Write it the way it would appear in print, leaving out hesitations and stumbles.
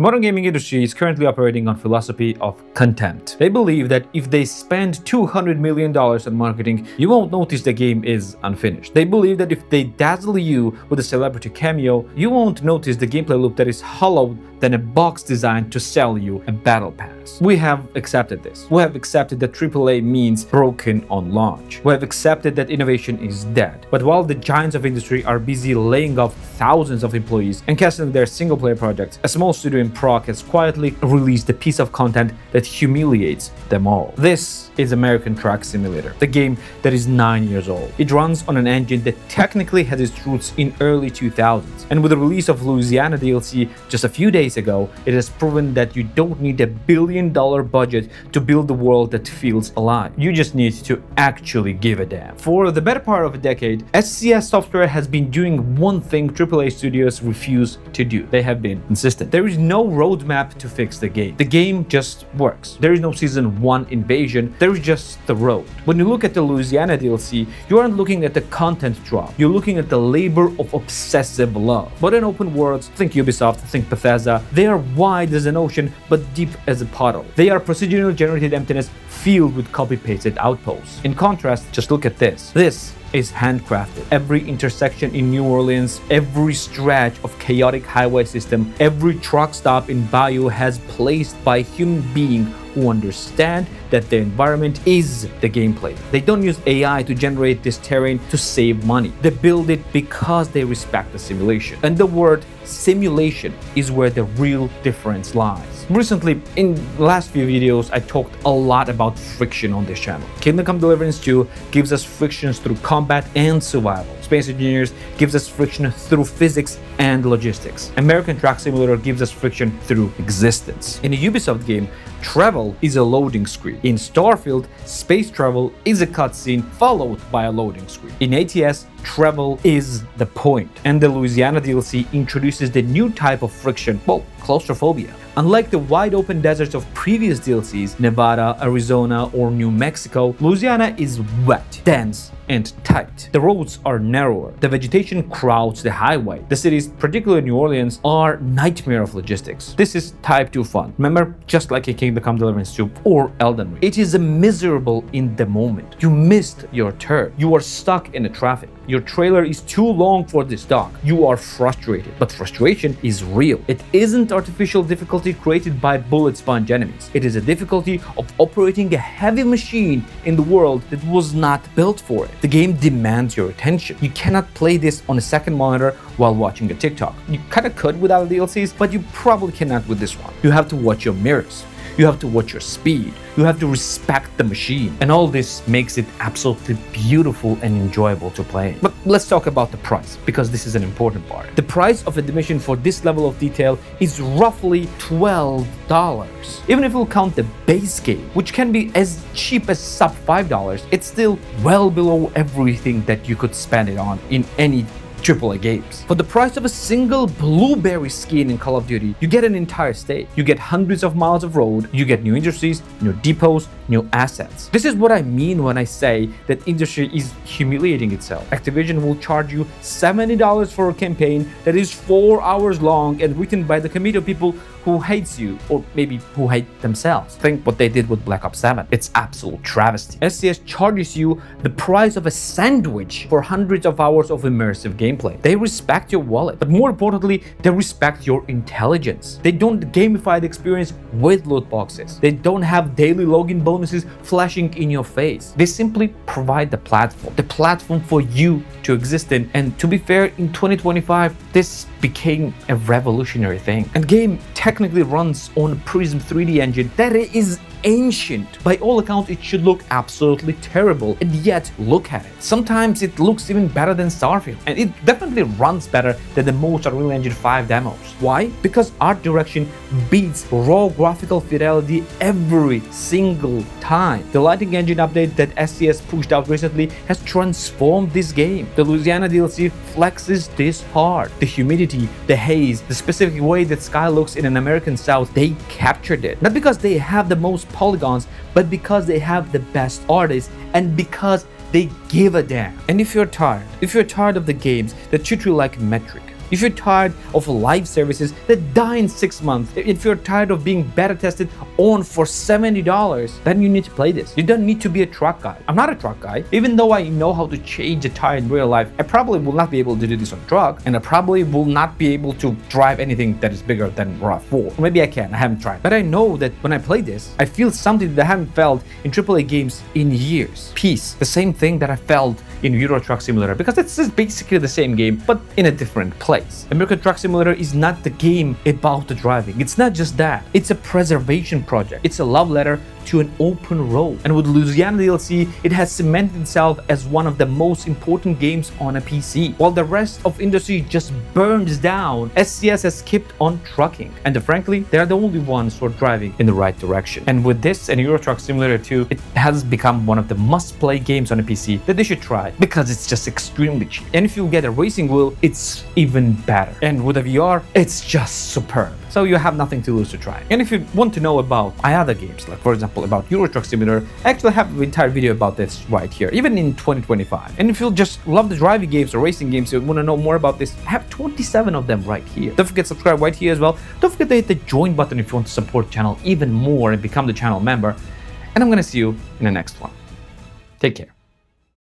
modern gaming industry is currently operating on philosophy of contempt. They believe that if they spend $200 million on marketing, you won't notice the game is unfinished. They believe that if they dazzle you with a celebrity cameo, you won't notice the gameplay loop that is hollowed than a box designed to sell you a battle pass. We have accepted this. We have accepted that AAA means broken on launch. We have accepted that innovation is dead. But while the giants of industry are busy laying off thousands of employees and canceling their single-player projects, a small studio in Prague has quietly released a piece of content that humiliates them all. This is American Truck Simulator, the game that is 9 years old. It runs on an engine that technically has its roots in early 2000s, and with the release of Louisiana DLC just a few days ago, it has proven that you don't need a billion-dollar budget to build a world that feels alive. You just need to actually give a damn. For the better part of a decade, SCS Software has been doing one thing AAA studios refuse to do. They have been consistent. There is no roadmap to fix the game. The game just works. There is no Season 1 invasion. There is just the road. When you look at the Louisiana DLC, you aren't looking at the content drop. You're looking at the labor of obsessive love. But in open worlds, think Ubisoft, think Bethesda, they are wide as an ocean but deep as a puddle. They are procedurally generated emptiness filled with copy-pasted outposts. In contrast, just look at this. This is handcrafted. Every intersection in New Orleans, every stretch of chaotic highway system, every truck stop in Bayou has placed by human beings who understand that the environment is the gameplay. They don't use AI to generate this terrain to save money. They build it because they respect the simulation. And the word simulation is where the real difference lies. Recently, in the last few videos, I talked a lot about friction on this channel. Kingdom Come Deliverance 2 gives us frictions through combat and survival. Space Engineers gives us friction through physics and logistics. American Truck Simulator gives us friction through existence. In a Ubisoft game, travel is a loading screen. In Starfield, space travel is a cutscene followed by a loading screen. In ATS, travel is the point. And the Louisiana DLC introduces the new type of friction, well, claustrophobia. Unlike the wide-open deserts of previous DLCs, Nevada, Arizona, or New Mexico, Louisiana is wet, dense, and tight. The roads are narrower. The vegetation crowds the highway. The cities, particularly New Orleans, are nightmare of logistics. This is type 2 fun. Remember, just like in Kingdom Come Deliverance 2 or Elden Ring. It is a miserable in the moment. You missed your turn. You are stuck in the traffic. Your trailer is too long for this dock. You are frustrated. But frustration is real. It isn't artificial difficulty created by bullet sponge enemies. It is a difficulty of operating a heavy machine in the world that was not built for it. The game demands your attention. You cannot play this on a second monitor while watching a TikTok. You kinda could without DLCs, but you probably cannot with this one. You have to watch your mirrors. You have to watch your speed. You have to respect the machine. And all this makes it absolutely beautiful and enjoyable to play. But let's talk about the price, because this is an important part. The price of admission for this level of detail is roughly $12. Even if we'll count the base game, which can be as cheap as sub $5, it's still well below everything that you could spend it on in any AAA games. For the price of a single blueberry skin in Call of Duty, you get an entire state. You get hundreds of miles of road, you get new industries, new depots, new assets. This is what I mean when I say that industry is humiliating itself. Activision will charge you $70 for a campaign that is 4 hours long and written by the committee of people who hates you, or maybe who hate themselves. Think what they did with Black Ops 7. It's absolute travesty. SCS charges you the price of a sandwich for hundreds of hours of immersive gameplay. They respect your wallet, but more importantly, they respect your intelligence. They don't gamify the experience with loot boxes. They don't have daily login bonuses flashing in your face. They simply provide the platform for you to exist in. And to be fair, in 2025, this became a revolutionary thing. And game technically runs on a Prism 3D engine that is ancient. By all accounts, it should look absolutely terrible, and yet look at it. Sometimes it looks even better than Starfield, and it definitely runs better than the most Unreal Engine 5 demos. Why? Because art direction beats raw graphical fidelity every single time. The lighting engine update that SCS pushed out recently has transformed this game. The Louisiana DLC flexes this hard. The humidity, the haze, the specific way that sky looks in an American South, they captured it. Not because they have the most polygons, but because they have the best artists and because they give a damn. And if you're tired of the games that treat you like a metric, If you're tired of live services that die in 6 months, if you're tired of being beta tested on for $70, then you need to play this. You don't need to be a truck guy. I'm not a truck guy. Even though I know how to change a tire in real life, I probably will not be able to do this on a truck, and I probably will not be able to drive anything that is bigger than RAV4. Or maybe I can, I haven't tried. But I know that when I play this, I feel something that I haven't felt in AAA games in years. Peace. The same thing that I felt in Euro Truck Simulator, because it's basically the same game, but in a different place. American Truck Simulator is not the game about the driving. It's not just that. It's a preservation project. It's a love letter to an open road. And with Louisiana DLC, it has cemented itself as one of the most important games on a PC. While the rest of industry just burns down, SCS has kept on trucking. And frankly, they're the only ones who are driving in the right direction. And with this and Euro Truck Simulator 2, it has become one of the must-play games on a PC that they should try, because it's just extremely cheap. And if you get a racing wheel, it's even better. And with a VR, it's just superb. So you have nothing to lose to try. And if you want to know about my other games, like for example about Euro Truck Simulator, I actually have an entire video about this right here, even in 2025. And if you just love the driving games or racing games, you want to know more about this, I have 27 of them right here. Don't forget to subscribe right here as well. Don't forget to hit the join button if you want to support the channel even more and become the channel member. And I'm gonna see you in the next one. Take care.